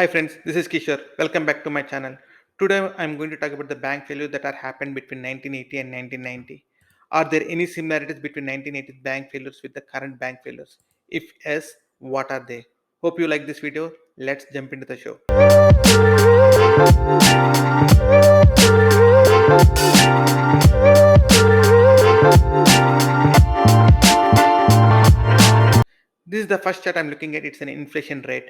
Hi friends, this is Kishore. Welcome back to my channel. Today I am going to talk about the bank failures that are happened between 1980 and 1990. Are there any similarities between 1980 bank failures with the current bank failures? If yes, what are they? Hope you like this video. Let's jump into the show. This is the first chart I'm looking at. It's an inflation rate.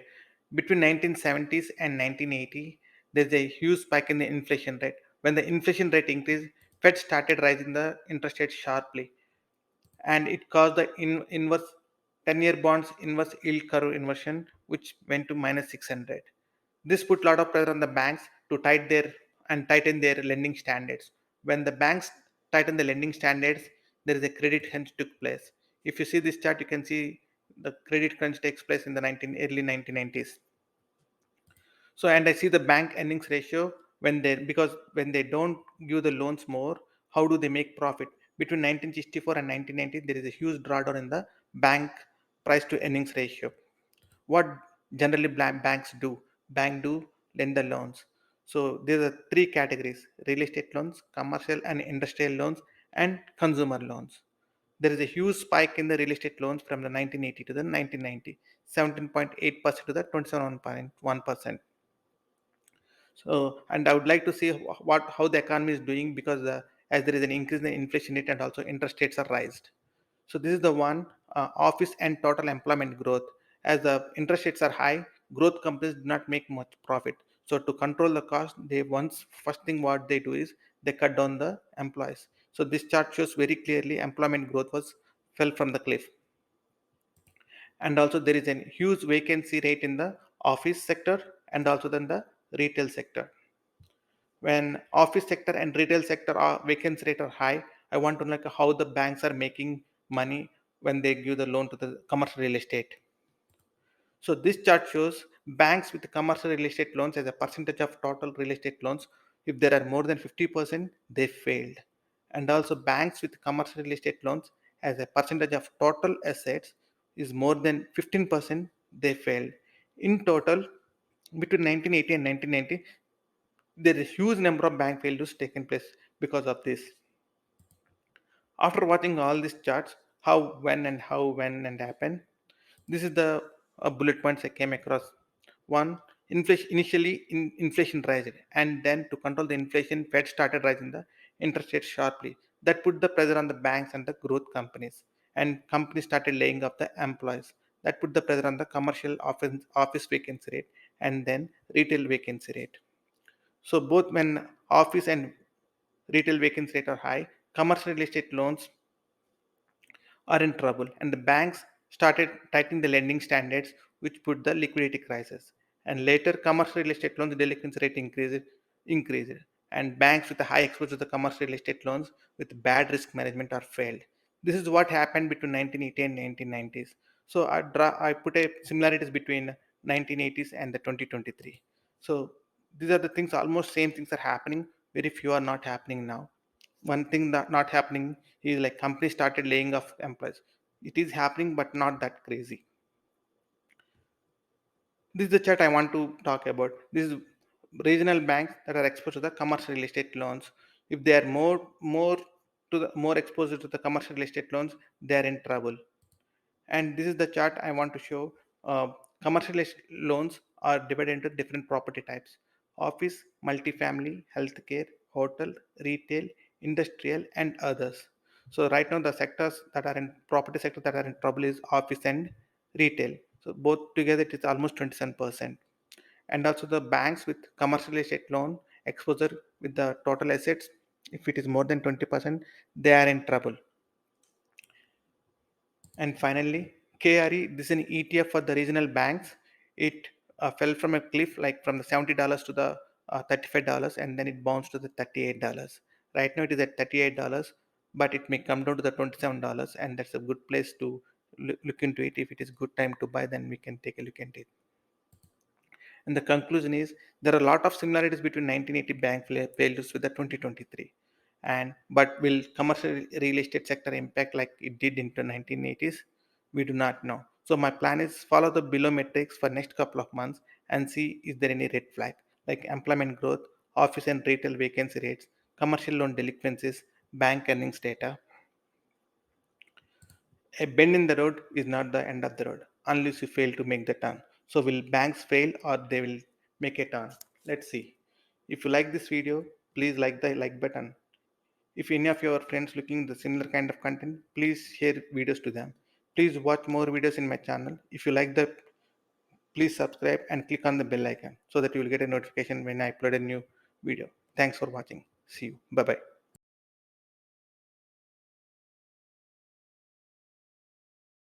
Between 1970s and 1980, there's a huge spike in the inflation rate. When the inflation rate increased, Fed started raising the interest rate sharply, and it caused the inverse 10-year bonds inverse yield curve inversion, which went to minus 600. This put a lot of pressure on the banks to tighten their lending standards. When the banks tighten the lending standards, there is a credit crunch took place. If you see this chart, you can see the credit crunch takes place in the early 1990s. So, and I see the bank earnings ratio because when they don't give the loans more, how do they make profit? Between 1964 and 1990, there is a huge drawdown in the bank price to earnings ratio. What generally banks do? Bank do lend the loans. So there are three categories: real estate loans, commercial and industrial loans, and consumer loans. There is a huge spike in the real estate loans from the 1980 to the 1990, 17.8% to the 27.1%. So, and I would like to see what how the economy is doing because as there is an increase in the inflation rate and also interest rates are raised. So this is the one office and total employment growth. As the interest rates are high, growth companies do not make much profit. So to control the cost, they once first thing what they do is they cut down the employees. So this chart shows very clearly employment growth was fell from the cliff, and also there is a huge vacancy rate in the office sector and also then the retail sector. When office sector and retail sector are vacancy rate are high, I want to know like how the banks are making money when they give the loan to the commercial real estate. So this chart shows banks with commercial real estate loans as a percentage of total real estate loans. If there are more than 50%, they failed. And also banks with commercial real estate loans as a percentage of total assets is more than 15%, they failed. In total, between 1980 and 1990, there is a huge number of bank failures taken place because of this. After watching all these charts, how, when, and happen, this is the bullet points I came across. One, inflation rised, and then to control the inflation, Fed started raising the interest rates sharply. That put the pressure on the banks and the growth companies, and companies started laying off the employees. That put the pressure on the commercial office vacancy rate and then retail vacancy rate. So both when office and retail vacancy rate are high, commercial real estate loans are in trouble, and the banks started tightening the lending standards, which put the liquidity crisis. And later, commercial real estate loans delinquency rate increased, and banks with a high exposure to the commercial real estate loans with bad risk management are failed. This is what happened between 1980 and 1990s. So I put a similarities between 1980s and the 2023. So these are the things, almost same things are happening. Very few are not happening now. One thing that not happening is like companies started laying off employees. It is happening, but not that crazy. This is the chart I want to talk about. This is regional banks that are exposed to the commercial real estate loans. If they are more exposed to the commercial real estate loans, they are in trouble. And this is the chart I want to show. Commercial loans are divided into different property types: office, multifamily, healthcare, hotel, retail, industrial, and others. So right now the sectors that are in property sector that are in trouble is office and retail. So both together it is almost 27%. And also the banks with commercial estate loan exposure with the total assets, if it is more than 20%, they are in trouble. And finally, KRE, this is an ETF for the regional banks. It fell from a cliff, like from the $70 to the $35, and then it bounced to the $38. Right now, it is at $38, but it may come down to the $27, and that's a good place to look into it. If it is good time to buy, then we can take a look at it. And the conclusion is there are a lot of similarities between 1980 bank failures with the 2023. And but will commercial real estate sector impact like it did into 1980s? We do not know. So my plan is follow the below metrics for next couple of months and see is there any red flag like employment growth, office and retail vacancy rates, commercial loan delinquencies, bank earnings data. A bend in the road is not the end of the road unless you fail to make the turn. So will banks fail or they will make a turn? Let's see. If you like this video, please like the like button. If any of your friends looking the similar kind of content, please share videos to them. Please watch more videos in my channel. If you like that, please subscribe and click on the bell icon so that you will get a notification when I upload a new video. Thanks for watching. See you. Bye bye.